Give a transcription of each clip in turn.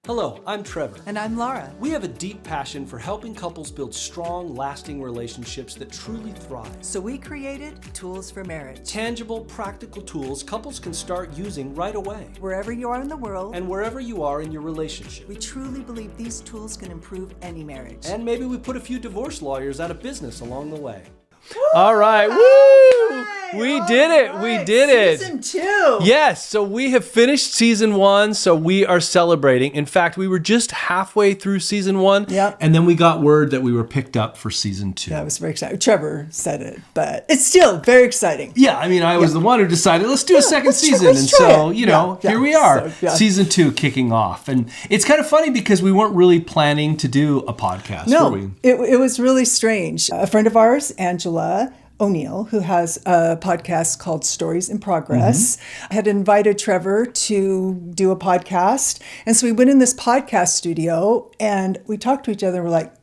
Hello, I'm Trevor. And I'm Laura. We have a deep passion for helping couples build strong, lasting relationships that truly thrive. So we created Tools for Marriage. Tangible, practical tools couples can start using right away. Wherever you are in the world. And wherever you are in your relationship. We truly believe these tools can improve any marriage. And maybe we put a few divorce lawyers out of business along the way. Woo! All right. Woo! We did it. We did it. Season 2. Yes. So we have finished season 1. So we are celebrating. In fact, we were just halfway through season 1. Yep. And then we got word that we were picked up for season 2. Yeah, I was very excited. Trevor said it, but it's still very exciting. Yeah. I mean, I was the one who decided, let's do a second season. Let's and try so, it. Here we are. So, season 2 kicking off. And it's kind of funny because we weren't really planning to do a podcast, No, were we? it was really strange. A friend of ours, Angela O'Neill, who has a podcast called Stories in Progress, had invited Trevor to do a podcast. And so we went in this podcast studio and we talked to each other and we're like,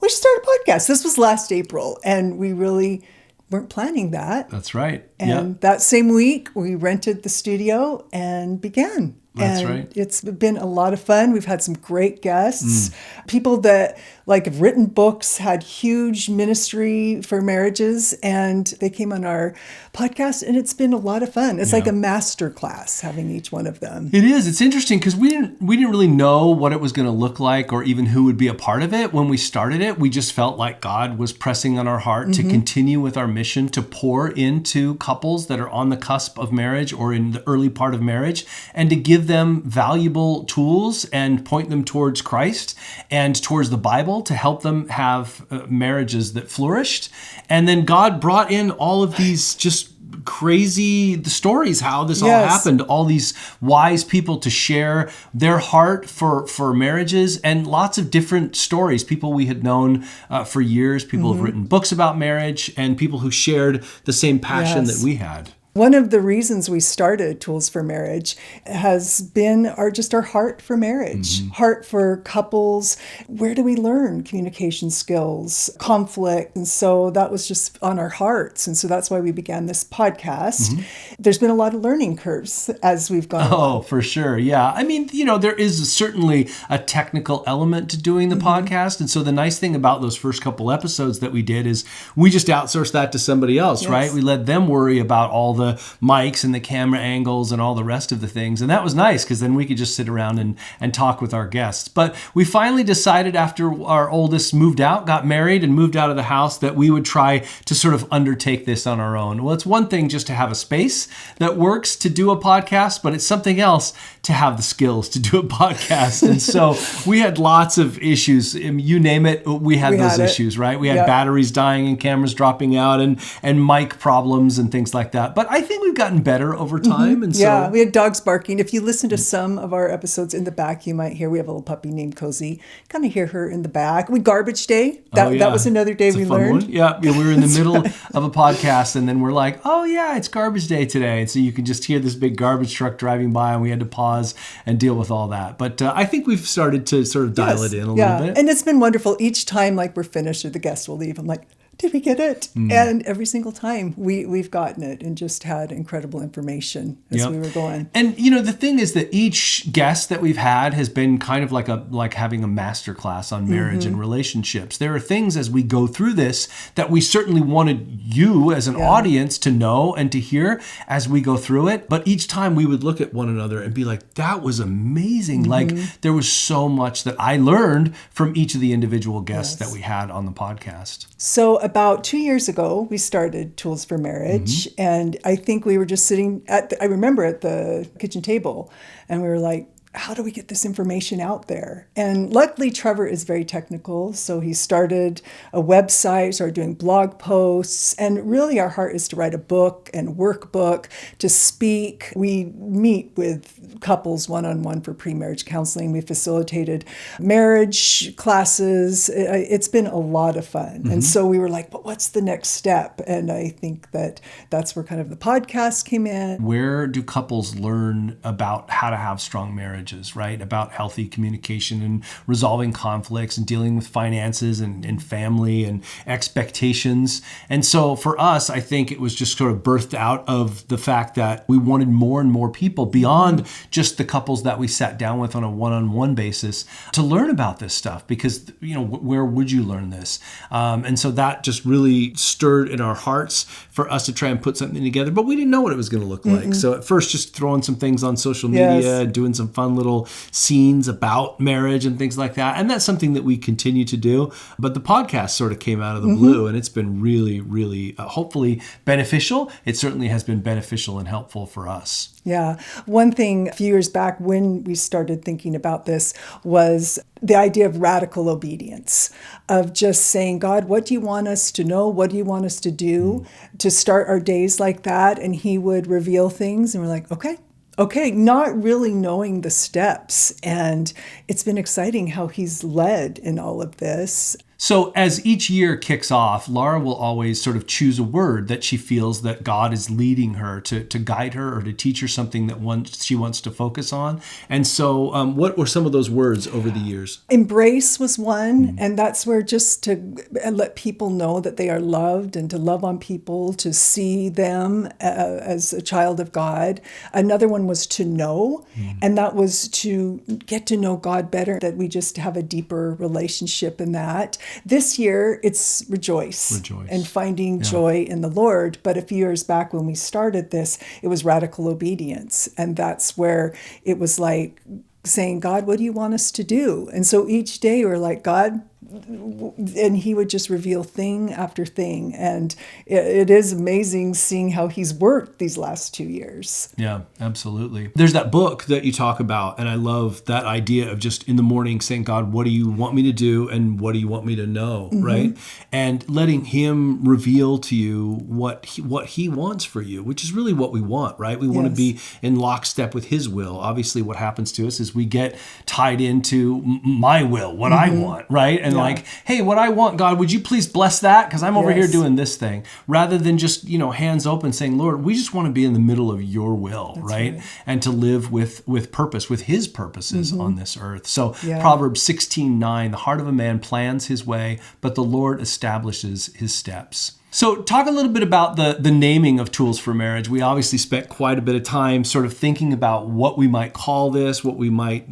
we should start a podcast. This was last April and we really weren't planning that. That's right. And that same week we rented the studio and began. That's and right. It's been a lot of fun. We've had some great guests, people that have written books, had huge ministry for marriages, and they came on our podcast, and it's been a lot of fun. It's like a master class having each one of them. It is. It's interesting because we didn't really know what it was going to look like or even who would be a part of it when we started it. We just felt like God was pressing on our heart to continue with our mission to pour into couples that are on the cusp of marriage or in the early part of marriage, and to give them valuable tools and point them towards Christ and towards the Bible to help them have marriages that flourished. And then God brought in all of these just crazy stories, how this all happened, all these wise people to share their heart for marriages, and lots of different stories, people we had known for years, people who've written books about marriage, and people who shared the same passion that we had. One of the reasons we started Tools for Marriage has been our heart for marriage, heart for couples. Where do we learn communication skills, conflict? And so that was just on our hearts. And so that's why we began this podcast. There's been a lot of learning curves as we've gone along. Oh, for sure. Yeah. I mean, there is certainly a technical element to doing the podcast. And so the nice thing about those first couple episodes that we did is we just outsourced that to somebody else, right? We let them worry about all the mics and the camera angles and all the rest of the things. And that was nice because then we could just sit around and talk with our guests. But we finally decided after our oldest moved out, got married and moved out of the house, that we would try to sort of undertake this on our own. Well, it's one thing just to have a space that works to do a podcast, but it's something else to have the skills to do a podcast. And so we had lots of issues. You name it, we had those issues, right? We had batteries dying and cameras dropping out and mic problems and things like that. But I think we've gotten better over time. And so we had dogs barking. If you listen to some of our episodes in the back, you might hear we have a little puppy named Cozy. Kind of hear her in the back. We garbage day. That was another day we learned. Yeah, we were in the middle of a podcast, and then we're like, oh yeah, it's garbage day today. And so you can just hear this big garbage truck driving by, and we had to pause and deal with all that. But I think we've started to sort of dial it in a little bit. And it's been wonderful. Each time we're finished or the guests will leave, I'm like, did we get it? And every single time we've gotten it and just had incredible information as we were going. And the thing is that each guest that we've had has been kind of like having a master class on marriage and relationships. There are things as we go through this that we certainly wanted you as an audience to know and to hear as we go through it. But each time we would look at one another and be like, that was amazing. Like there was so much that I learned from each of the individual guests that we had on the podcast. So about 2 years ago, we started Tools for Marriage. And I think we were just sitting I remember at the kitchen table, and we were like, how do we get this information out there? And luckily, Trevor is very technical. So he started a website, started doing blog posts. And really, our heart is to write a book and workbook, to speak. We meet with couples one-on-one for pre-marriage counseling. We facilitated marriage classes. It's been a lot of fun. And so we were like, but what's the next step? And I think that's where kind of the podcast came in. Where do couples learn about how to have strong marriage? marriages, right? About healthy communication and resolving conflicts and dealing with finances and family and expectations. And so for us, I think it was just sort of birthed out of the fact that we wanted more and more people beyond just the couples that we sat down with on a one-on-one basis to learn about this stuff, because, where would you learn this? And so that just really stirred in our hearts for us to try and put something together, but we didn't know what it was going to look like. So at first, just throwing some things on social media, doing some fun little scenes about marriage and things like that. And that's something that we continue to do. But the podcast sort of came out of the blue, and it's been really, really, hopefully beneficial. It certainly has been beneficial and helpful for us. Yeah. One thing a few years back when we started thinking about this was the idea of radical obedience, of just saying, God, what do you want us to know? What do you want us to do? To start our days like that. And he would reveal things and we're like, okay, not really knowing the steps. And it's been exciting how he's led in all of this. So as each year kicks off, Laura will always sort of choose a word that she feels that God is leading her to guide her or to teach her something that she wants to focus on. And so what were some of those words over the years? Embrace was one. And that's where just to let people know that they are loved and to love on people, to see them as a child of God. Another one was to know. And that was to get to know God better, that we just have a deeper relationship in that. This year, it's rejoice. And finding joy in the Lord. But a few years back when we started this, it was radical obedience. And that's where it was like saying, God, what do you want us to do? And so each day we're like, God, and he would just reveal thing after thing. And it is amazing seeing how he's worked these last 2 years. Yeah, absolutely. There's that book that you talk about, and I love that idea of just in the morning saying, God, what do you want me to do and what do you want me to know, right? And letting him reveal to you what he wants for you, which is really what we want, right? We want to be in lockstep with his will. Obviously, what happens to us is we get tied into my will, what I want, right? And like, hey, what I want, God, would you please bless that? Because I'm over here doing this thing. Rather than just, hands open saying, Lord, we just want to be in the middle of your will, right? And to live with purpose, with his purposes on this earth. So Proverbs 16:9, the heart of a man plans his way, but the Lord establishes his steps. So talk a little bit about the naming of Tools for Marriage. We obviously spent quite a bit of time sort of thinking about what we might call this, what we might,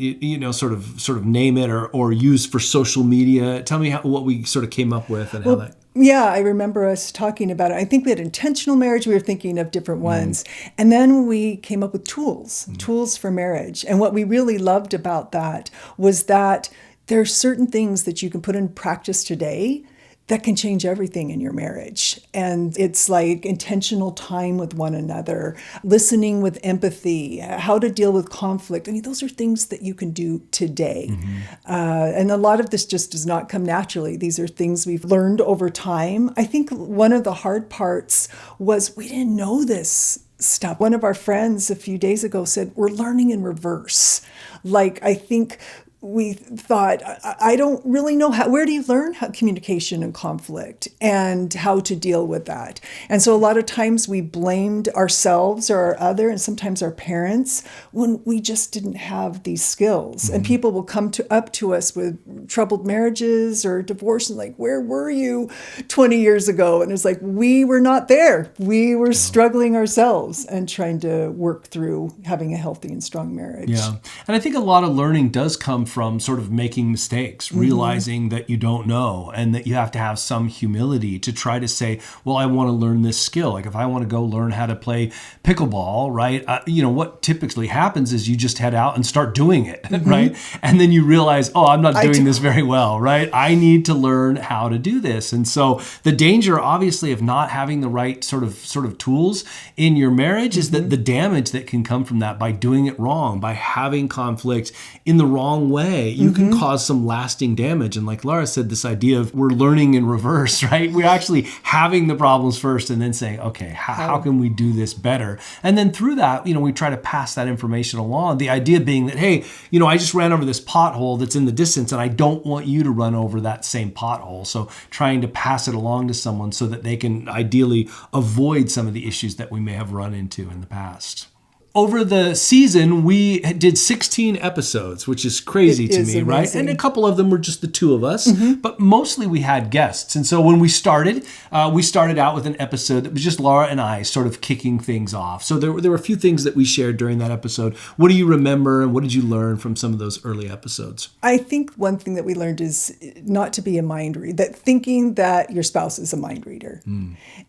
sort of name it or use for social media. Tell me what we sort of came up with and how that... Yeah, I remember us talking about it. I think we had intentional marriage. We were thinking of different ones. And then we came up with tools for marriage. And what we really loved about that was that there are certain things that you can put in practice today that can change everything in your marriage. And it's like intentional time with one another, listening with empathy, how to deal with conflict. I mean, those are things that you can do today. And a lot of this just does not come naturally. These are things we've learned over time. I think one of the hard parts was we didn't know this stuff. One of our friends a few days ago said, we're learning in reverse. Like, I think we thought, I don't really know where do you learn how communication and conflict and how to deal with that? And so a lot of times we blamed ourselves or our other and sometimes our parents when we just didn't have these skills. And people will come up to us with troubled marriages or divorce and like, where were you 20 years ago? And it's like, we were not there. We were struggling ourselves and trying to work through having a healthy and strong marriage. Yeah. And I think a lot of learning does come from sort of making mistakes, realizing that you don't know and that you have to have some humility to try to say, well, I want to learn this skill. Like if I want to go learn how to play pickleball, right? What typically happens is you just head out and start doing it, right? And then you realize, oh, I'm not doing this very well, right? I need to learn how to do this. And so the danger, obviously, of not having the right sort of tools in your marriage is that the damage that can come from that by doing it wrong, by having conflict in the wrong way, you can cause some lasting damage. And like Laura said, this idea of we're learning in reverse, right? We're actually having the problems first and then saying, okay, how can we do this better? And then through that, we try to pass that information along. The idea being that, hey, I just ran over this pothole that's in the distance and I don't want you to run over that same pothole. So trying to pass it along to someone so that they can ideally avoid some of the issues that we may have run into in the past. over the season, we did 16 episodes, which is crazy to me, right? And a couple of them were just the two of us, but mostly we had guests. And so when we started out with an episode that was just Laura and I sort of kicking things off. So there were a few things that we shared during that episode. What do you remember and what did you learn from some of those early episodes? I think one thing that we learned is not to be a mind reader, that thinking that your spouse is a mind reader.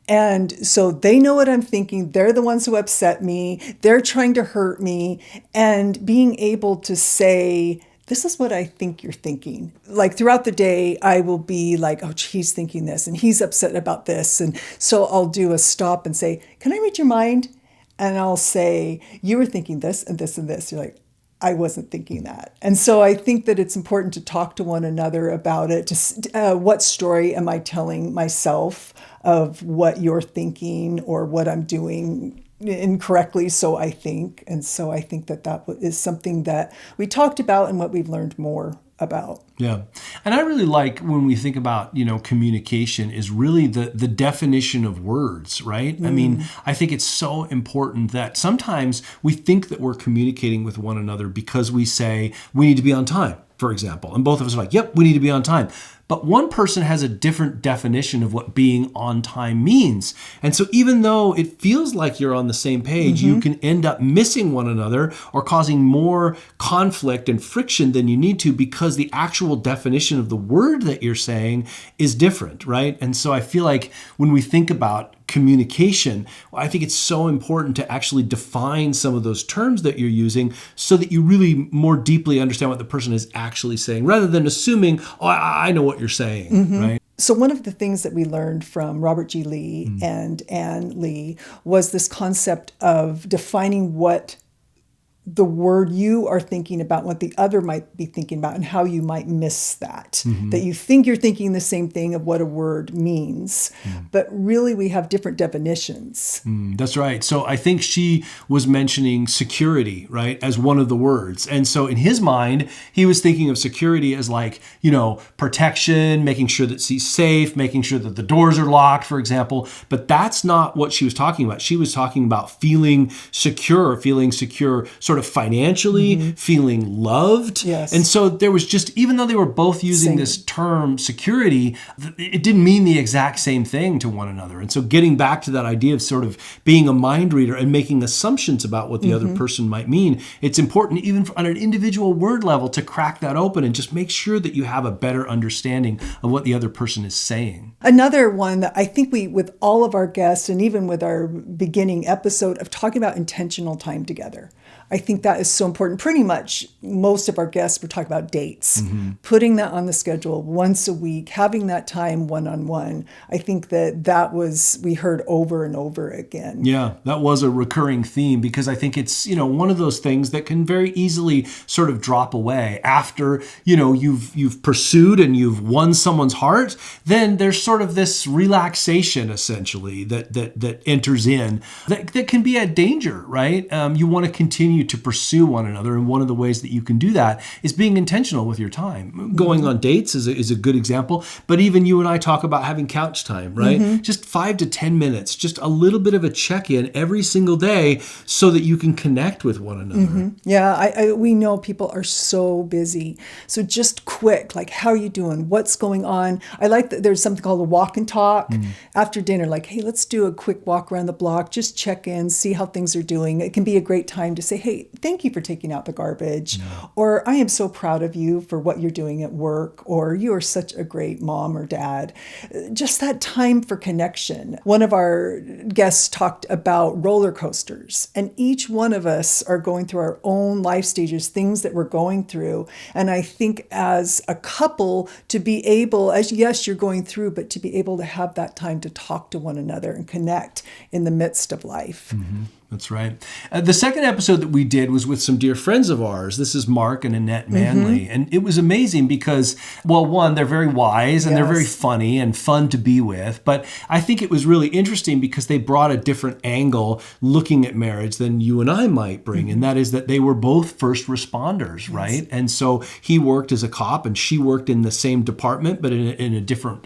And so they know what I'm thinking. They're the ones who upset me. They're trying to hurt me. And being able to say, this is what I think you're thinking. Like throughout the day, I will be like, oh, he's thinking this and he's upset about this. And so I'll do a stop and say, can I read your mind? And I'll say, you were thinking this and this and this. You're like, I wasn't thinking that. And so I think that it's important to talk to one another about it. What story am I telling myself of what you're thinking or what I'm doing incorrectly, so I think. And so I think that is something that we talked about and what we've learned more about. Yeah. And I really like when we think about, communication is really the definition of words, right? I mean, I think it's so important that sometimes we think that we're communicating with one another because we say we need to be on time, for example. And both of us are like, yep, we need to be on time. But one person has a different definition of what being on time means. And so even though it feels like you're on the same page, you can end up missing one another or causing more conflict and friction than you need to because the actual definition of the word that you're saying is different, right? And so I feel like when we think about communication, I think it's so important to actually define some of those terms that you're using so that you really more deeply understand what the person is actually saying rather than assuming, oh, I know what you're saying, right? So one of the things that we learned from Robert G. Lee and Ann Lee was this concept of defining what the word you are thinking about, what the other might be thinking about, and how you might miss that. That you think you're thinking the same thing of what a word means, but really we have different definitions. That's right. So I think she was mentioning security, right, as one of the words. And so in his mind, he was thinking of security as like, protection, making sure that she's safe, making sure that the doors are locked, for example. But that's not what she was talking about. She was talking about feeling secure sort of financially, feeling loved. Yes. And so there was just, even though they were both using this term security, it didn't mean the exact same thing to one another. And so getting back to that idea of sort of being a mind reader and making assumptions about what the other person might mean, it's important even on an individual word level to crack that open and just make sure that you have a better understanding of what the other person is saying. Another one that I think with all of our guests and even with our beginning episode of talking about intentional time together. I think that is so important. Pretty much most of our guests were talking about dates, putting that on the schedule once a week, having that time one-on-one. I think we heard over and over again. Yeah, that was a recurring theme because I think it's, one of those things that can very easily sort of drop away after, you've pursued and you've won someone's heart. Then there's sort of this relaxation essentially that enters in that can be a danger, right? You want to continue to pursue one another. And one of the ways that you can do that is being intentional with your time. Going on dates is a good example, but even you and I talk about having couch time, right? Just 5 to 10 minutes, just a little bit of a check-in every single day so that you can connect with one another. Yeah, we know people are so busy. So just quick, like, how are you doing? What's going on? I like that there's something called a walk and talk after dinner, like, hey, let's do a quick walk around the block, just check in, see how things are doing. It can be a great time to say, hey, thank you for taking out the garbage, or I am so proud of you for what you're doing at work, or you are such a great mom or dad. Just that time for connection. One of our guests talked about roller coasters, and each one of us are going through our own life stages, things that we're going through. And I think as a couple, to be able, yes, you're going through, but to be able to have that time to talk to one another and connect in the midst of life. That's right. The second episode that we did was with some dear friends of ours. This is Mark and Annette Manley. And it was amazing because, well, one, they're very wise and they're very funny and fun to be with. But I think it was really interesting because they brought a different angle looking at marriage than you and I might bring. And that is that they were both first responders, right? And so he worked as a cop and she worked in the same department, but in a different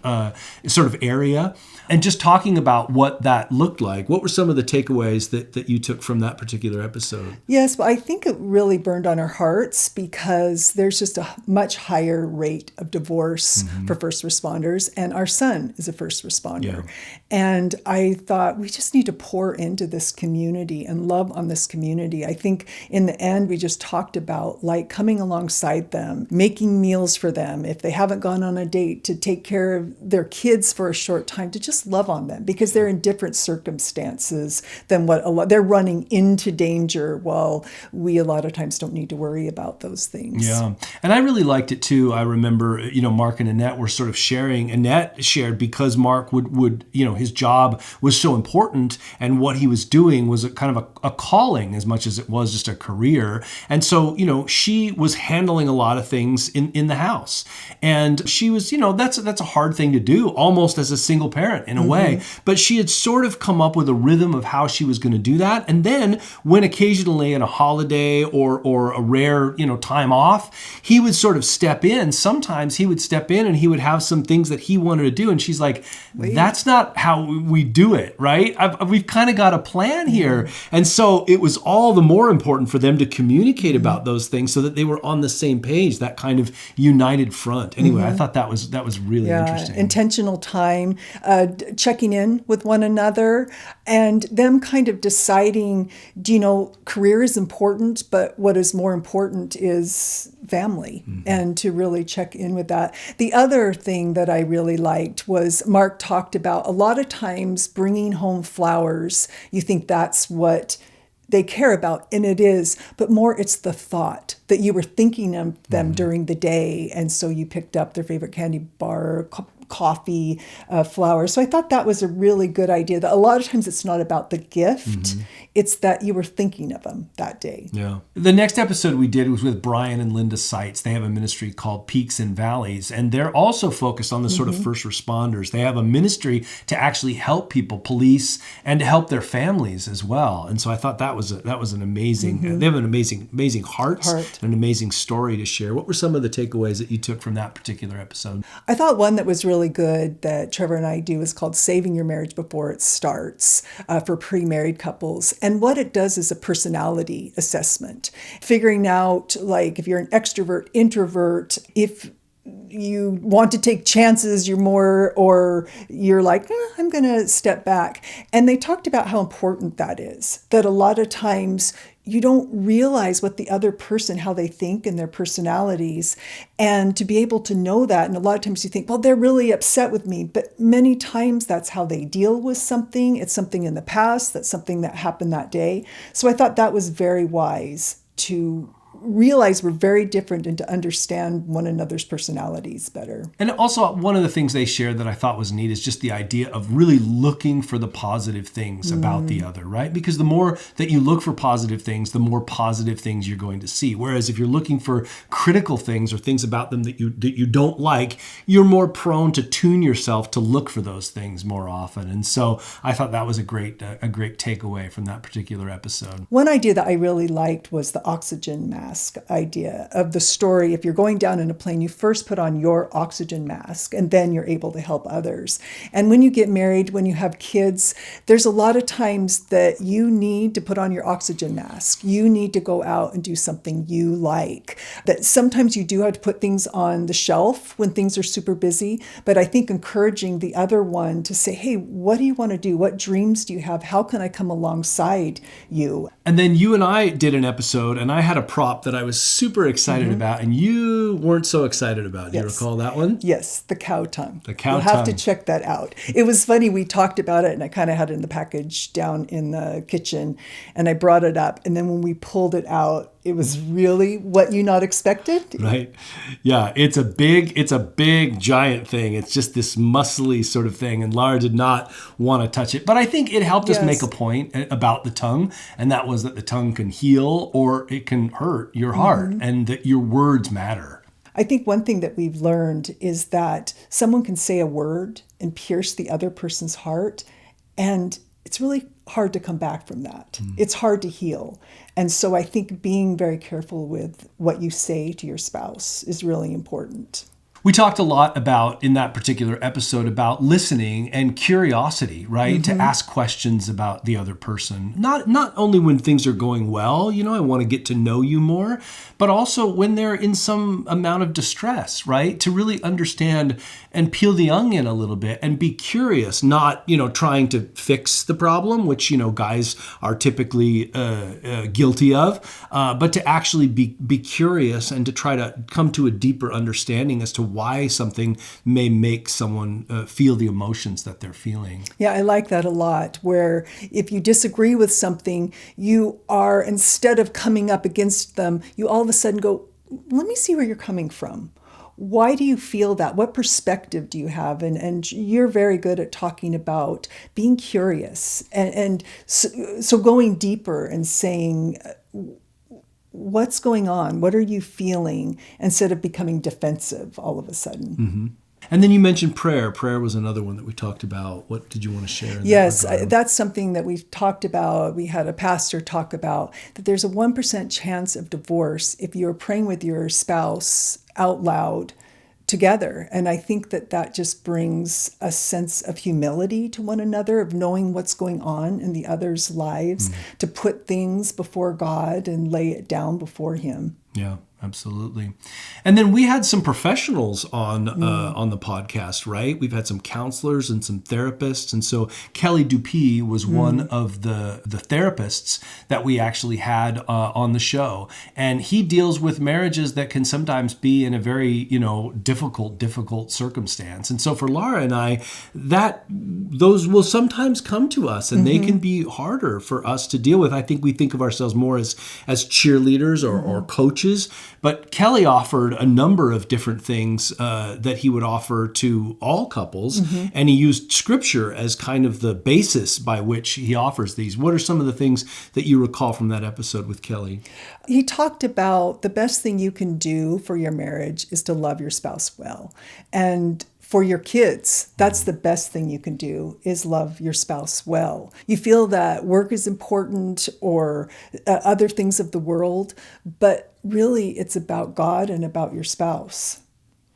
sort of area. And just talking about what that looked like, what were some of the takeaways that you you took from that particular episode? Yes, but I think it really burned on our hearts because there's just a much higher rate of divorce for first responders, and our son is a first responder. And I thought we just need to pour into this community and love on this community. I think in the end, we just talked about like coming alongside them, making meals for them. If they haven't gone on a date, to take care of their kids for a short time, to just love on them because they're in different circumstances than what they're running into danger, while we a lot of times don't need to worry about those things. Yeah. And I really liked it too. I remember, Mark and Annette were sort of sharing. Annette shared because Mark would his job was so important and what he was doing was a kind of a calling as much as it was just a career. And so, she was handling a lot of things in the house. And she was, that's a hard thing to do almost as a single parent in a way. But she had sort of come up with a rhythm of how she was going to do that. And then when occasionally in a holiday or a rare, time off, he would sort of step in. Sometimes he would step in and he would have some things that he wanted to do. And she's like, that's not how we do it, right? We've kind of got a plan here. And so it was all the more important for them to communicate about those things so that they were on the same page, that kind of united front. Anyway, I thought that was really interesting. Intentional time, checking in with one another, and them kind of deciding, career is important, but what is more important is family, and to really check in with that. The other thing that I really liked was Mark talked about a lot of times bringing home flowers. You think that's what they care about, and it is, but more it's the thought that you were thinking of them during the day, and so you picked up their favorite candy bar, coffee, flowers. So I thought that was a really good idea, that a lot of times it's not about the gift, it's that you were thinking of them that day. Yeah. The next episode we did was with Brian and Linda Seitz. They have a ministry called Peaks and Valleys, and they're also focused on the sort of first responders. They have a ministry to actually help people, police, and to help their families as well. And so I thought that was an amazing, they have an amazing heart and an amazing story to share. What were some of the takeaways that you took from that particular episode? I thought one that was really good that Trevor and I do is called Saving Your Marriage Before It Starts for pre-married couples. And what it does is a personality assessment, figuring out like if you're an extrovert, introvert, if you want to take chances, you're more, or you're like, I'm going to step back. And they talked about how important that is, that a lot of times you don't realize what the other person, how they think and their personalities. And to be able to know that, and a lot of times you think, well, they're really upset with me. But many times that's how they deal with something. It's something in the past. That's something that happened that day. So I thought that was very wise to realize we're very different and to understand one another's personalities better. And also one of the things they shared that I thought was neat is just the idea of really looking for the positive things about the other, right? Because the more that you look for positive things, the more positive things you're going to see. Whereas if you're looking for critical things or things about them that you don't like, you're more prone to tune yourself to look for those things more often. And so I thought that was a great takeaway from that particular episode. One idea that I really liked was the oxygen mask idea of the story. If you're going down in a plane, you first put on your oxygen mask and then you're able to help others. And when you get married, when you have kids, there's a lot of times that you need to put on your oxygen mask. You need to go out and do something you like. That sometimes you do have to put things on the shelf when things are super busy, but I think encouraging the other one to say, hey, what do you want to do? What dreams do you have? How can I come alongside you? And then you and I did an episode, and I had a prop that I was super excited about, and you weren't so excited about. Do you recall that one? Yes, the cow tongue. The cow tongue. You'll have to check that out. It was funny. We talked about it, and I kind of had it in the package down in the kitchen, and I brought it up. And then when we pulled it out, it was really what you not expected. Right. Yeah, it's a big, giant thing. It's just this muscly sort of thing, and Laura did not want to touch it. But I think it helped us make a point about the tongue, and that was that the tongue can heal or it can hurt your heart, and that your words matter. I think one thing that we've learned is that someone can say a word and pierce the other person's heart, and it's really hard to come back from that. It's hard to heal. And so I think being very careful with what you say to your spouse is really important. We talked a lot about, in that particular episode, about listening and curiosity, right? To ask questions about the other person. Not only when things are going well, I want to get to know you more, but also when they're in some amount of distress, right? To really understand and peel the onion a little bit and be curious, not, trying to fix the problem, which, guys are typically guilty of, but to actually be curious and to try to come to a deeper understanding as to why something may make someone feel the emotions that they're feeling. Yeah, I like that a lot, where if you disagree with something, you are, instead of coming up against them, you all of a sudden go, let me see where you're coming from. Why do you feel that? What perspective do you have? And you're very good at talking about being curious. And so going deeper and saying, what's going on? What are you feeling? Instead of becoming defensive all of a sudden. Mm-hmm. And then you mentioned prayer. Prayer was another one that we talked about. What did you want to share? Yes, that's something that we've talked about. We had a pastor talk about that there's a 1% chance of divorce if you're praying with your spouse out loud together. And I think that just brings a sense of humility to one another, of knowing what's going on in the other's lives, to put things before God and lay it down before Him. Yeah, absolutely. And then we had some professionals on the podcast, right? We've had some counselors and some therapists. And so Kelly DuPée was one of the therapists that we actually had on the show. And he deals with marriages that can sometimes be in a very, difficult circumstance. And so for Laura and I, those will sometimes come to us, and they can be harder for us to deal with. I think we think of ourselves more as cheerleaders or coaches. But Kelly offered a number of different things that he would offer to all couples, and he used Scripture as kind of the basis by which he offers these. What are some of the things that you recall from that episode with Kelly? He talked about the best thing you can do for your marriage is to love your spouse well. And for your kids, that's the best thing you can do, is love your spouse well. You feel that work is important or other things of the world, but really it's about God and about your spouse.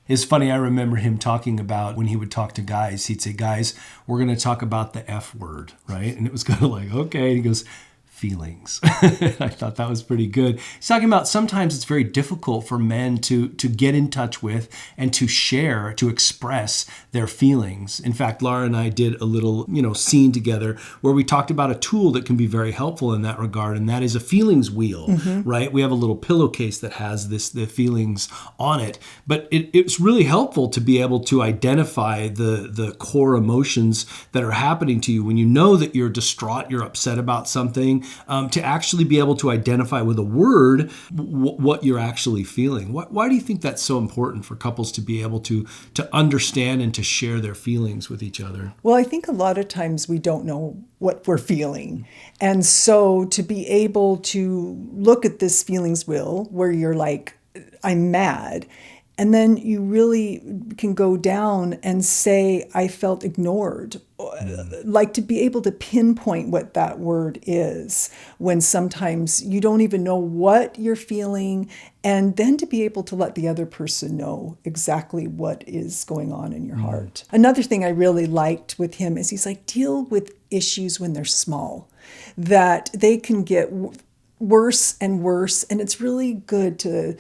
It's funny, I remember him talking about when he would talk to guys, he'd say, guys, we're going to talk about the F word, right? And it was kind of like, okay. And he goes, feelings. I thought that was pretty good. He's talking about sometimes it's very difficult for men to get in touch with and to share, to express their feelings. In fact, Laura and I did a little, scene together where we talked about a tool that can be very helpful in that regard, and that is a feelings wheel, right? We have a little pillowcase that has the feelings on it, but it's really helpful to be able to identify the core emotions that are happening to you when you know that you're distraught, you're upset about something. To actually be able to identify with a word what you're actually feeling. Why do you think that's so important for couples to be able to understand and to share their feelings with each other? Well, I think a lot of times we don't know what we're feeling. And so to be able to look at this feelings wheel where you're like, I'm mad, and then you really can go down and say, I felt ignored. Like to be able to pinpoint what that word is when sometimes you don't even know what you're feeling, and then to be able to let the other person know exactly what is going on in your heart. Another thing I really liked with him is he's like, deal with issues when they're small, that they can get worse and worse, and it's really good to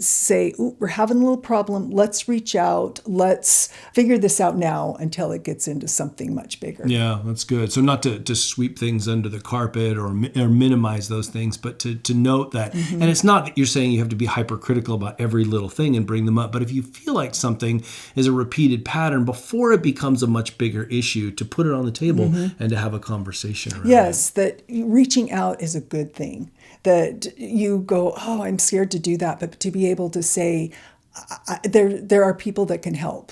say, ooh, we're having a little problem, let's reach out, let's figure this out now until it gets into something much bigger. Yeah, that's good. So not to sweep things under the carpet or minimize those things, but to note that, and it's not that you're saying you have to be hypercritical about every little thing and bring them up, but if you feel like something is a repeated pattern, before it becomes a much bigger issue, to put it on the table and to have a conversation around Yes, that reaching out is a good thing. That you go, oh, I'm scared to do that, but to be able to say, there are people that can help.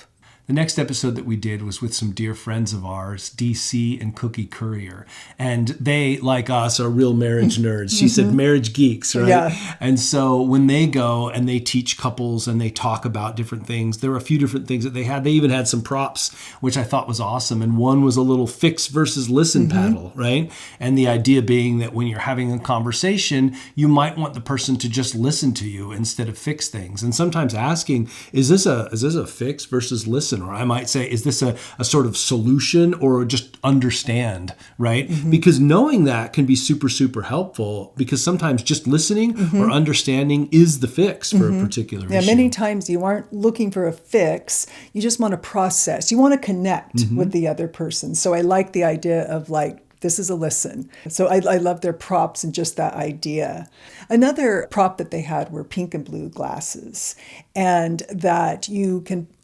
The next episode that we did was with some dear friends of ours, DC and Cookie Currier. And they, like us, are real marriage nerds. She said marriage geeks, right? Yeah. And so when they go and they teach couples and they talk about different things, there were a few different things that they had. They even had some props, which I thought was awesome. And one was a little fix versus listen paddle, right? And the idea being that when you're having a conversation, you might want the person to just listen to you instead of fix things. And sometimes asking, is this a fix versus listen? Or I might say, is this a sort of solution or just understand, right? Because knowing that can be super, super helpful, because sometimes just listening or understanding is the fix for a particular issue. Many times you aren't looking for a fix. You just want to process. You want to connect with the other person. So I like the idea of like, this is a listen. So I love their props and just that idea. Another prop that they had were pink and blue glasses. And that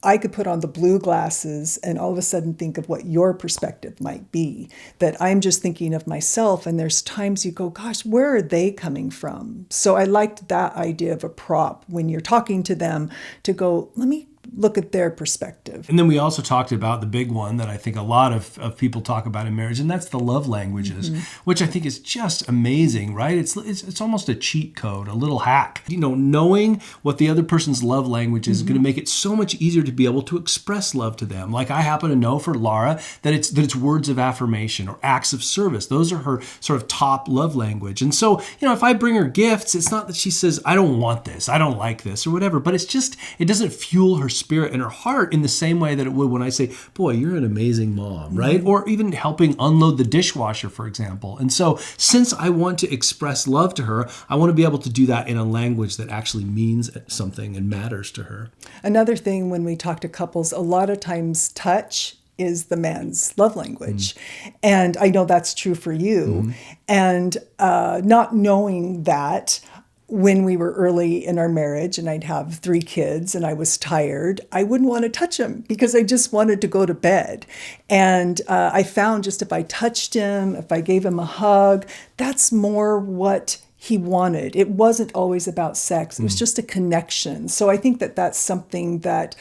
I could put on the blue glasses and all of a sudden think of what your perspective might be. That I'm just thinking of myself, and there's times you go, gosh, where are they coming from? So I liked that idea of a prop when you're talking to them to go, let me look at their perspective. And then we also talked about the big one that I think a lot of people talk about in marriage, and that's the love languages, which I think is just amazing, right? It's almost a cheat code, a little hack. Knowing what the other person's love language is going to make it so much easier to be able to express love to them. Like I happen to know for Laura that it's words of affirmation or acts of service. Those are her sort of top love language. And so, if I bring her gifts, it's not that she says, I don't want this, I don't like this or whatever, but it doesn't fuel her spirit and her heart in the same way that it would when I say, boy, you're an amazing mom, right? Or even helping unload the dishwasher, for example. And so since I want to express love to her, I want to be able to do that in a language that actually means something and matters to her. Another thing when we talk to couples, a lot of times touch is the man's love language. And I know that's true for you. And not knowing that, when we were early in our marriage and I'd have 3 kids and I was tired, I wouldn't want to touch him because I just wanted to go to bed. And I found just if I touched him, if I gave him a hug, that's more what he wanted. It wasn't always about sex. It was just a connection. So I think that that's something that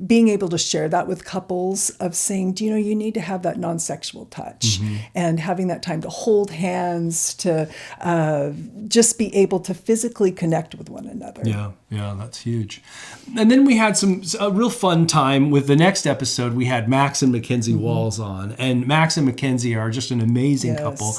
being able to share that with couples of saying, you need to have that non-sexual touch and having that time to hold hands, to just be able to physically connect with one another. Yeah, that's huge. And then we had a real fun time with the next episode. We had Max and McKenzie Walls on, and Max and McKenzie are just an amazing couple.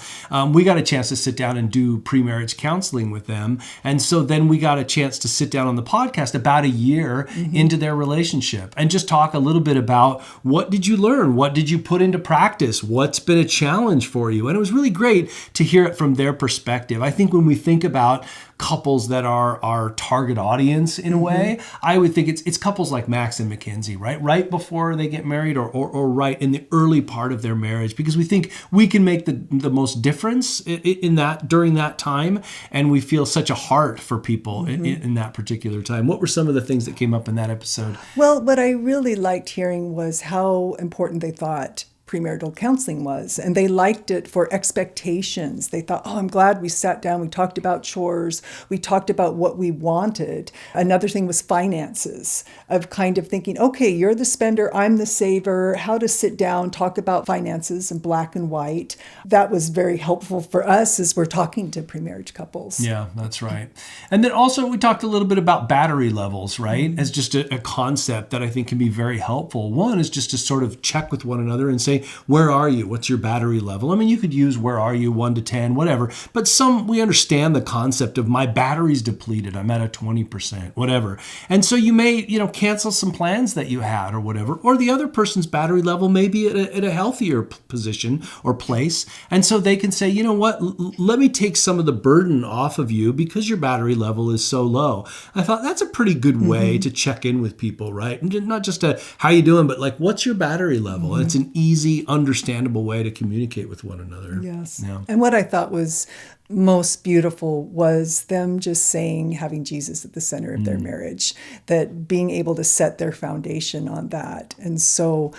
We got a chance to sit down and do pre-marriage counseling with them. And so then we got a chance to sit down on the podcast about a year into their relationship and just talk a little bit about what did you learn? What did you put into practice? What's been a challenge for you? And it was really great to hear it from their perspective. I think when we think about couples that are our target audience in a way, I would think it's couples like Max and McKenzie, right? Right before they get married or right in the early part of their marriage, because we think we can make the most difference in that during that time. And we feel such a heart for people in that particular time. What were some of the things that came up in that episode? Well, what I really liked hearing was how important they thought premarital counseling was, and they liked it for expectations. They thought, I'm glad we sat down, we talked about chores, we talked about what we wanted. Another thing was finances, of kind of thinking, okay, you're the spender, I'm the saver, how to sit down, talk about finances in black and white. That was very helpful for us as we're talking to premarriage couples. Yeah, that's right. And then also we talked a little bit about battery levels, right? As just a concept that I think can be very helpful. One is just to sort of check with one another and say, where are you? What's your battery level? I mean, you could use where are you, 1 to 10, whatever. But we understand the concept of my battery's depleted. I'm at a 20%, whatever. And so you may, cancel some plans that you had or whatever. Or the other person's battery level may be at a healthier position or place. And so they can say, you know what, let me take some of the burden off of you because your battery level is so low. I thought that's a pretty good way to check in with people, right? And not just how you doing, but like, what's your battery level? And it's an easy, understandable way to communicate with one another. Yes. Yeah. And what I thought was most beautiful was them just saying, having Jesus at the center of their marriage, that being able to set their foundation on that. And so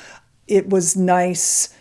it was nice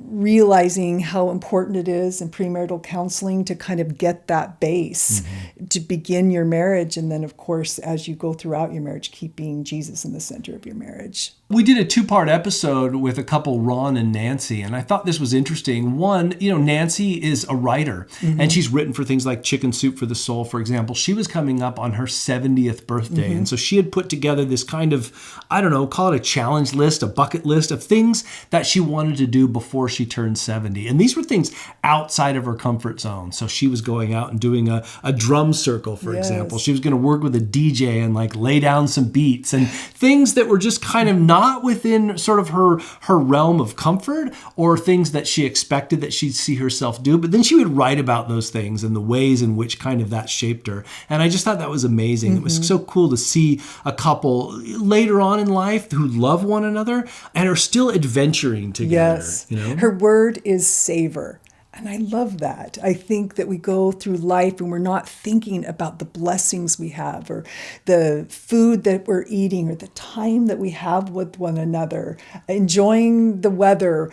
realizing how important it is in premarital counseling to kind of get that base to begin your marriage. And then, of course, as you go throughout your marriage, keeping Jesus in the center of your marriage. We did a 2-part episode with a couple, Ron and Nancy, and I thought this was interesting. One, Nancy is a writer, and she's written for things like Chicken Soup for the Soul, for example. She was coming up on her 70th birthday, and so she had put together this kind of, I don't know, call it a challenge list, a bucket list of things that she wanted to do before she turned 70. And these were things outside of her comfort zone. So she was going out and doing a drum circle, for example. She was going to work with a DJ and like lay down some beats and things that were just kind of not within sort of her realm of comfort or things that she expected that she'd see herself do. But then she would write about those things and the ways in which kind of that shaped her. And I just thought that was amazing. It was so cool to see a couple later on in life who love one another and are still adventuring together. Yes. Her word is savor. And I love that. I think that we go through life and we're not thinking about the blessings we have or the food that we're eating or the time that we have with one another, enjoying the weather,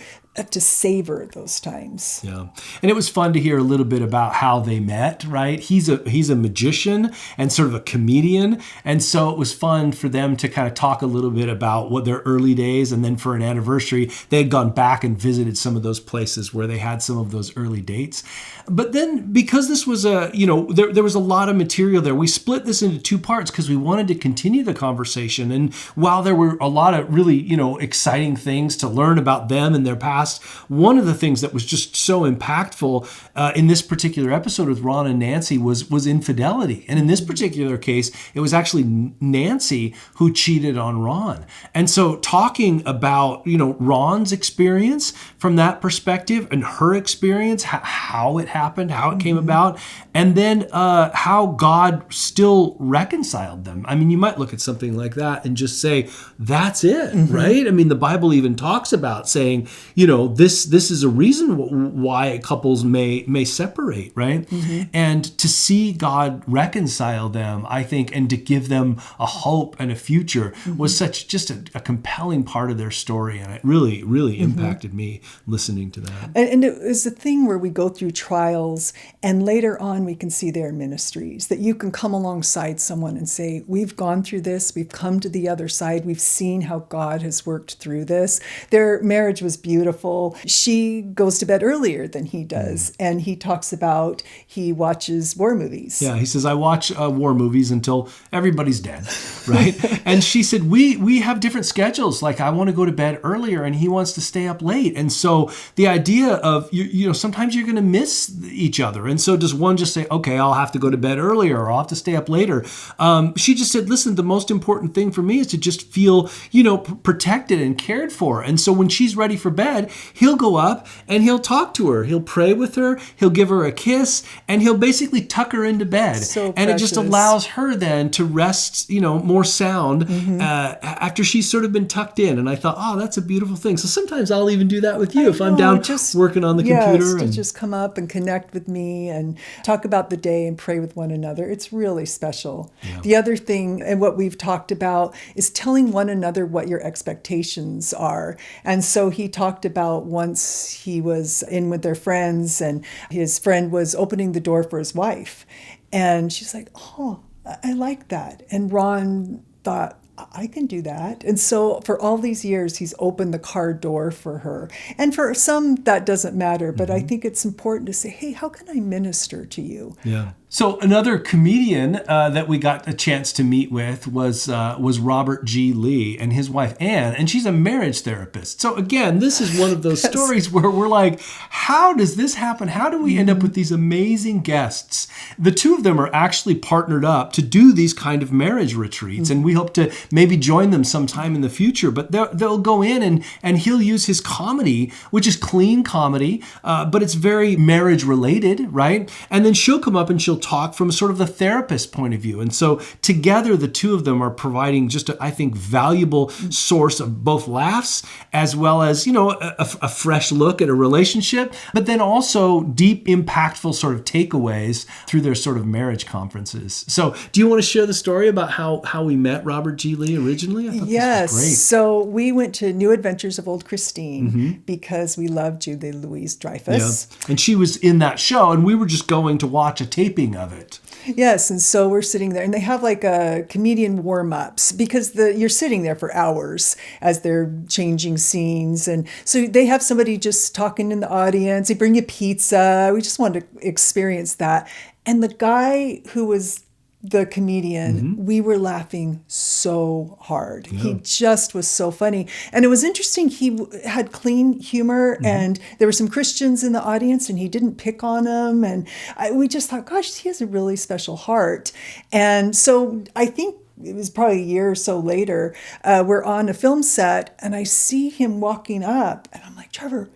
to savor those times. Yeah. And it was fun to hear a little bit about how they met, right? He's a magician and sort of a comedian. And so it was fun for them to kind of talk a little bit about what their early days, and then for an anniversary, they had gone back and visited some of those places where they had some of those early dates. But then because this was there was a lot of material there, we split this into 2 parts because we wanted to continue the conversation. And while there were a lot of really, exciting things to learn about them and their past, one of the things that was just so impactful in this particular episode with Ron and Nancy was infidelity. And in this particular case, it was actually Nancy who cheated on Ron. And so talking about, Ron's experience from that perspective and her experience, how it happened, how it came about, and then how God still reconciled them. I mean, you might look at something like that and just say, that's it, right? I mean, the Bible even talks about saying, this is a reason why couples may separate, right? And to see God reconcile them, I think, and to give them a hope and a future was such just a compelling part of their story. And it really, really impacted me listening to that. And it was a thing where we go through trials and later on we can see their ministries, that you can come alongside someone and say, we've gone through this, we've come to the other side, we've seen how God has worked through this. Their marriage was beautiful. She goes to bed earlier than he does. And he talks about he watches war movies. Yeah, he says, I watch war movies until everybody's dead, right? And she said, we have different schedules. Like, I want to go to bed earlier and he wants to stay up late. And so the idea of, sometimes you're going to miss each other. And so does one just say, okay, I'll have to go to bed earlier or I'll have to stay up later? She just said, listen, the most important thing for me is to just feel, protected and cared for. And so when she's ready for bed, he'll go up and he'll talk to her. He'll pray with her. He'll give her a kiss and he'll basically tuck her into bed. So and it just allows her then to rest, more sound after she's sort of been tucked in. And I thought, oh, that's a beautiful thing. So sometimes I'll even do that with you if I'm down working on the computer. To just come up and connect with me and talk about the day and pray with one another. It's really special. Yeah. The other thing, and what we've talked about, is telling one another what your expectations are. And so he talked about once he was in with their friends and his friend was opening the door for his wife. And she's like, oh, I like that. And Ron thought, I can do that. And so for all these years, he's opened the car door for her. And for some, that doesn't matter. But I think it's important to say, hey, how can I minister to you? Yeah. So another comedian that we got a chance to meet with was Robert G. Lee and his wife Ann, and she's a marriage therapist. So again, this is one of those stories where we're like, how does this happen? How do we end up with these amazing guests? The two of them are actually partnered up to do these kind of marriage retreats, and we hope to maybe join them sometime in the future. But they'll go in and he'll use his comedy, which is clean comedy, but it's very marriage related, right? And then she'll come up and she'll she'll talk from sort of the therapist point of view. And so together, the two of them are providing just, I think, valuable source of both laughs as well as, a fresh look at a relationship, but then also deep, impactful sort of takeaways through their sort of marriage conferences. So do you want to share the story about how we met Robert G. Lee originally? I thought Yes. this was great. So we went to New Adventures of Old Christine because we loved Julie Louise-Dreyfus. Yeah. And she was in that show, and we were just going to watch a taping of it. Yes, and so we're sitting there, and they have like a comedian warm-ups because you're sitting there for hours as they're changing scenes, and so they have somebody just talking in the audience. They bring you pizza. We just wanted to experience that. And the guy who was the comedian, we were laughing so hard. Yeah. He just was so funny. And it was interesting. He had clean humor and there were some Christians in the audience and he didn't pick on them. And we just thought, gosh, he has a really special heart. And so I think it was probably a year or so later, we're on a film set and I see him walking up and I'm like, Trevor,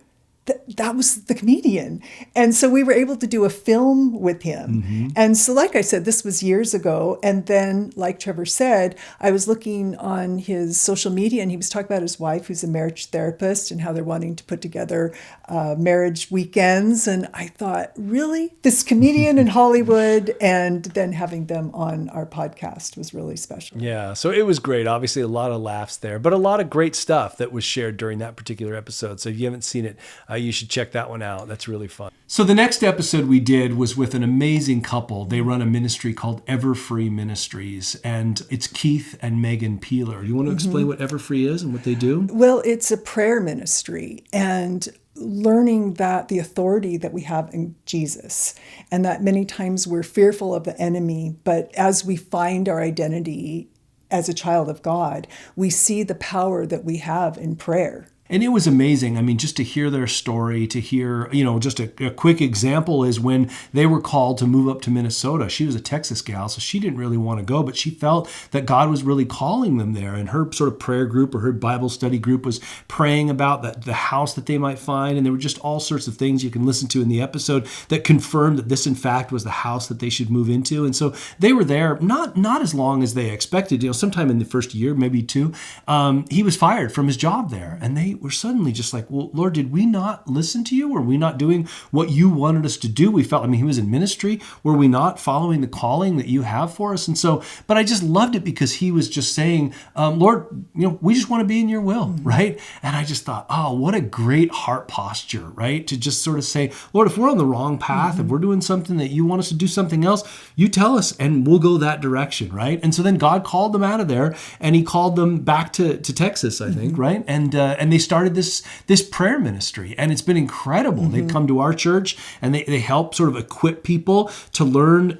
that was the comedian. And so we were able to do a film with him. And so, like I said, this was years ago. And then, like Trevor said, I was looking on his social media and he was talking about his wife, who's a marriage therapist, and how they're wanting to put together marriage weekends. And I thought, really? This comedian in Hollywood, and then having them on our podcast was really special. Yeah, so it was great. Obviously, a lot of laughs there, but a lot of great stuff that was shared during that particular episode. So if you haven't seen it, you should check that one out. That's really fun. So the next episode we did was with an amazing couple. They run a ministry called Everfree Ministries, and it's Keith and Megan Peeler. You want to explain what Everfree is and what they do? Well, it's a prayer ministry, and learning that the authority that we have in Jesus, and that many times we're fearful of the enemy, but as we find our identity as a child of God, we see the power that we have in prayer. And it was amazing. I mean, just to hear their story, to hear, just a quick example is when they were called to move up to Minnesota. She was a Texas gal, so she didn't really want to go, but she felt that God was really calling them there. And her sort of prayer group or her Bible study group was praying about the house that they might find. And there were just all sorts of things you can listen to in the episode that confirmed that this, in fact, was the house that they should move into. And so they were there, not as long as they expected. Sometime in the first year, maybe two, he was fired from his job there. And they were suddenly just like, well, Lord, did we not listen to you? Were we not doing what you wanted us to do? We felt, he was in ministry. Were we not following the calling that you have for us? And so, but I just loved it because he was just saying, Lord, we just want to be in your will, right? And I just thought, oh, what a great heart posture, right? To just sort of say, Lord, if we're on the wrong path, if we're doing something that you want us to do something else, you tell us and we'll go that direction, right? And so then God called them out of there and he called them back to Texas, I think, right? And they started this prayer ministry, and it's been incredible. They've come to our church, and they help sort of equip people to learn,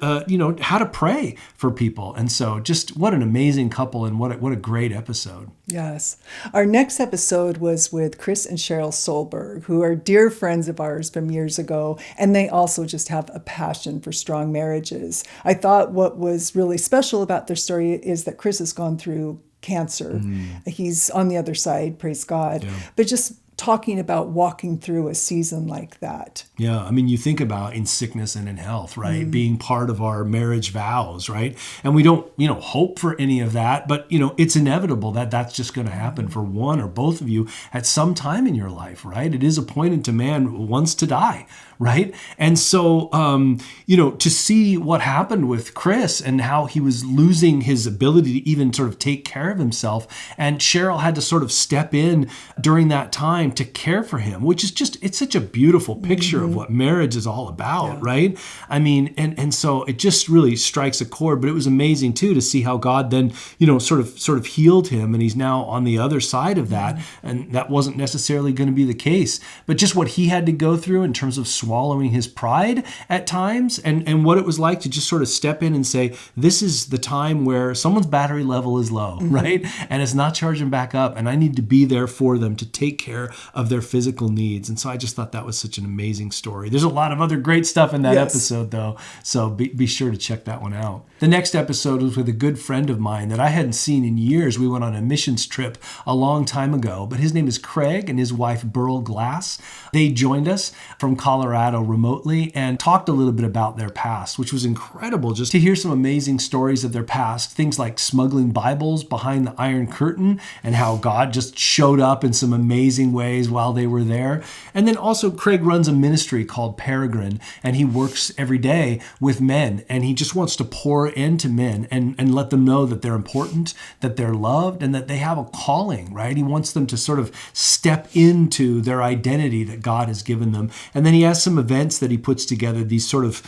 how to pray for people. And so, just what an amazing couple, and what a great episode. Yes, our next episode was with Chris and Cheryl Solberg, who are dear friends of ours from years ago, and they also just have a passion for strong marriages. I thought what was really special about their story is that Chris has gone through cancer. He's on the other side, praise God. Yeah. But just talking about walking through a season like that. Yeah, you think about in sickness and in health, right? Being part of our marriage vows, right? And we don't, hope for any of that, but, it's inevitable that that's just going to happen for one or both of you at some time in your life, right? It is appointed to man once to die, right? And so, to see what happened with Chris and how he was losing his ability to even sort of take care of himself, and Cheryl had to sort of step in during that time to care for him, which is it's such a beautiful picture of what marriage is all about, right? And so it just really strikes a chord, but it was amazing too to see how God then, sort of healed him, and he's now on the other side of that, and that wasn't necessarily going to be the case, but just what he had to go through in terms of swallowing his pride at times, and what it was like to just sort of step in and say, this is the time where someone's battery level is low, right? And it's not charging back up, and I need to be there for them to take care care of their physical needs. And so I just thought that was such an amazing story. There's a lot of other great stuff in that episode, though. So be sure to check that one out. The next episode was with a good friend of mine that I hadn't seen in years. We went on a missions trip a long time ago, but his name is Craig and his wife, Beryl. They joined us from Colorado remotely and talked a little bit about their past, which was incredible just to hear some amazing stories of their past. Things like smuggling Bibles behind the Iron Curtain and how God just showed up in some amazing ways while they were there. And then also Craig runs a ministry called Peregrine, and he works every day with men, and he just wants to pour into men and let them know that they're important, that they're loved, and that they have a calling, right? He wants them to sort of step into their identity that God has given them. And then he has some events that he puts together, these sort of,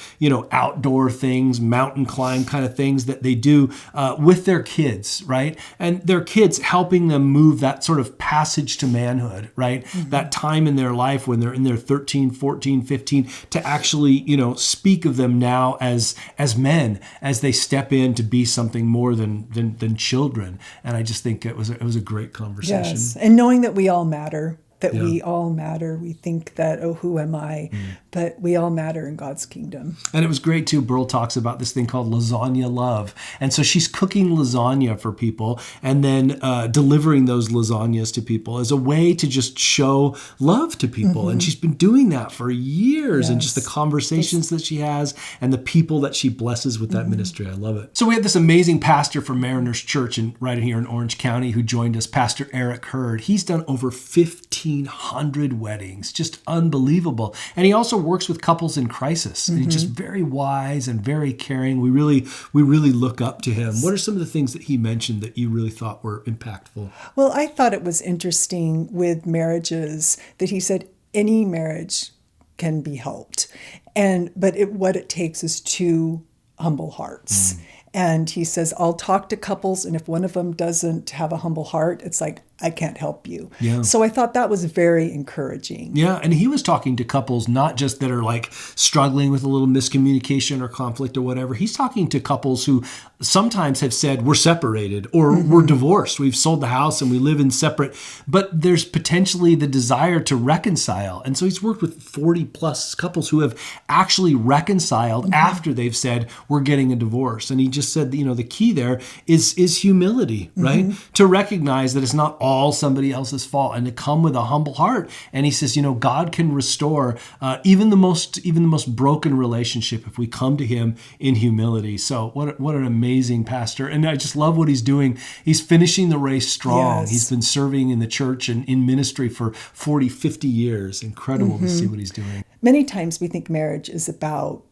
outdoor things, mountain climb kind of things that they do with their kids, right? And their kids helping them move that sort of passage to manhood, right? Mm-hmm. That time in their life when they're in their 13, 14, 15 to actually, speak of them now as men, as they step in to be something more than children. And I just think it was a great conversation. Yes, and knowing that we all matter. We all matter. We think that, who am I? But we all matter in God's kingdom. And it was great too. Beryl talks about this thing called lasagna love. And so she's cooking lasagna for people and then delivering those lasagnas to people as a way to just show love to people. Mm-hmm. And she's been doing that for years. And just the conversations that she has and the people that she blesses with that ministry. I love it. So we had this amazing pastor from Mariners Church right here in Orange County who joined us, Pastor Eric Hurd. He's done over 1,500 weddings, just unbelievable. And he also works with couples in crisis. And he's just very wise and very caring. We really look up to him. What are some of the things that he mentioned that you really thought were impactful? Well, I thought it was interesting with marriages that he said any marriage can be helped. But what it takes is two humble hearts. And he says, I'll talk to couples, and if one of them doesn't have a humble heart, it's like, I can't help you. Yeah. So I thought that was very encouraging. Yeah, and he was talking to couples not just that are like struggling with a little miscommunication or conflict or whatever. He's talking to couples who sometimes have said, we're separated or we're divorced. We've sold the house and we live in separate, but there's potentially the desire to reconcile. And so he's worked with 40 plus couples who have actually reconciled after they've said, we're getting a divorce. And he just said, the key there is humility, right? To recognize that it's not all somebody else's fault and to come with a humble heart. And he says, God can restore even the most broken relationship if we come to him in humility. So what an amazing pastor. And I just love what he's doing. He's finishing the race strong. Yes. He's been serving in the church and in ministry for 40, 50 years. Incredible to see what he's doing. Many times we think marriage is about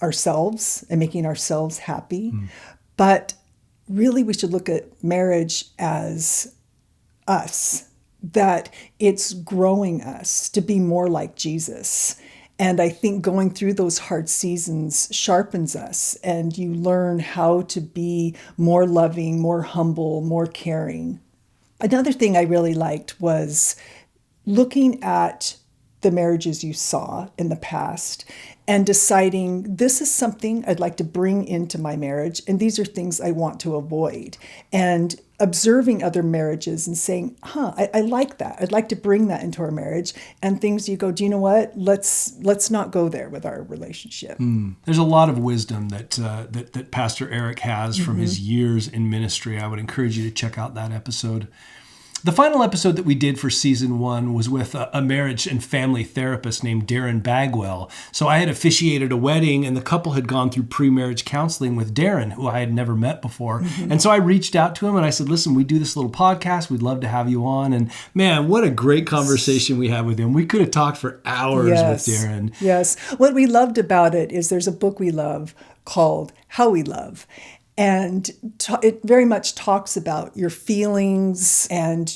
ourselves and making ourselves happy. But really we should look at marriage as us, that it's growing us to be more like Jesus. And I think going through those hard seasons sharpens us, and you learn how to be more loving, more humble, more caring. Another thing I really liked was looking at the marriages you saw in the past and deciding this is something I'd like to bring into my marriage, and these are things I want to avoid. And observing other marriages and saying, I like that. I'd like to bring that into our marriage. And things you go, do you know what? Let's not go there with our relationship. There's a lot of wisdom that Pastor Eric has from his years in ministry. I would encourage you to check out that episode. The final episode that we did for season 1 was with a marriage and family therapist named Bagwell. So I had officiated a wedding, and the couple had gone through pre-marriage counseling with Darren, who I had never met before. And so I reached out to him and I said, listen, we do this little podcast. We'd love to have you on. And man, what a great conversation we had with him. We could have talked for hours with Darren. Yes. What we loved about it is there's a book we love called How We Love. And it very much talks about your feelings and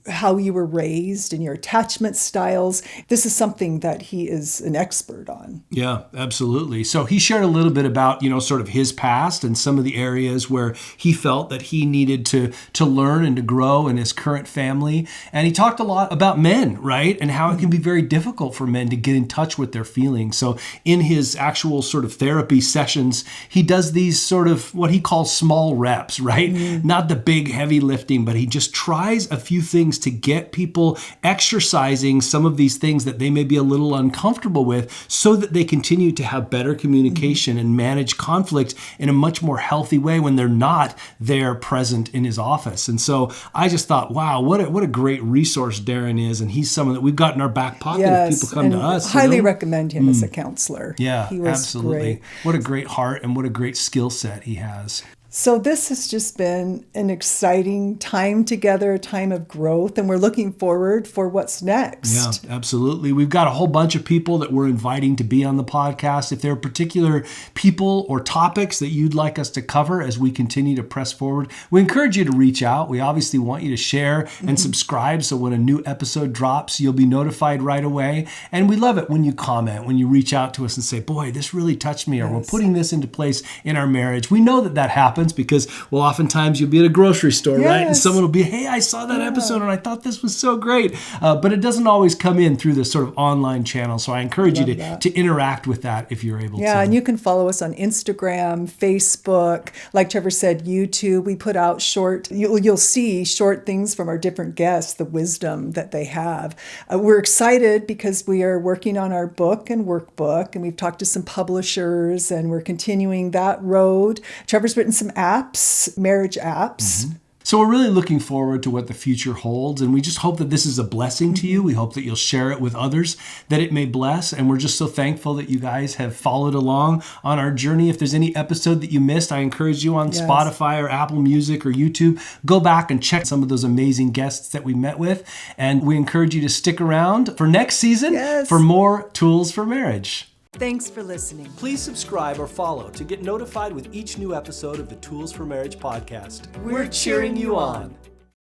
how you were raised and your attachment styles. This is something that he is an expert on. Yeah, absolutely. So he shared a little bit about, sort of his past and some of the areas where he felt that he needed to learn and to grow in his current family. And he talked a lot about men, right? And how it can be very difficult for men to get in touch with their feelings. So in his actual sort of therapy sessions, he does these sort of what he he calls small reps, right? Not the big heavy lifting, but he just tries a few things to get people exercising some of these things that they may be a little uncomfortable with so that they continue to have better communication and manage conflict in a much more healthy way when they're not there present in his office. And so I just thought, wow, what a great resource Darren is. And he's someone that we've got in our back pocket if people come to us. Highly recommend him as a counselor. Yeah, he was absolutely. Great. What a great heart and what a great skill set he has. So this has just been an exciting time together, a time of growth, and we're looking forward for what's next. Yeah, absolutely. We've got a whole bunch of people that we're inviting to be on the podcast. If there are particular people or topics that you'd like us to cover as we continue to press forward, we encourage you to reach out. We obviously want you to share and subscribe so when a new episode drops, you'll be notified right away. And we love it when you comment, when you reach out to us and say, boy, this really touched me, or we're putting this into place in our marriage. We know that happens because, well, oftentimes you'll be at a grocery store, right? And someone will be, hey, I saw that episode and I thought this was so great. But it doesn't always come in through the sort of online channel. So I encourage you to interact with that if you're able to. Yeah, and you can follow us on Instagram, Facebook, like Trevor said, YouTube. We put out you'll see short things from our different guests, the wisdom that they have. We're excited because we are working on our book and workbook, and we've talked to some publishers, and we're continuing that road. Trevor's written some apps, marriage apps. So we're really looking forward to what the future holds, and we just hope that this is a blessing to you. We hope that you'll share it with others, that it may bless, and we're just so thankful that you guys have followed along on our journey. If there's any episode that you missed, I encourage you on Spotify or Apple Music or YouTube, go back and check some of those amazing guests that we met with, and we encourage you to stick around for next season for more Tools for Marriage. Thanks for listening. Please subscribe or follow to get notified with each new episode of the Tools for Marriage podcast. We're cheering you on.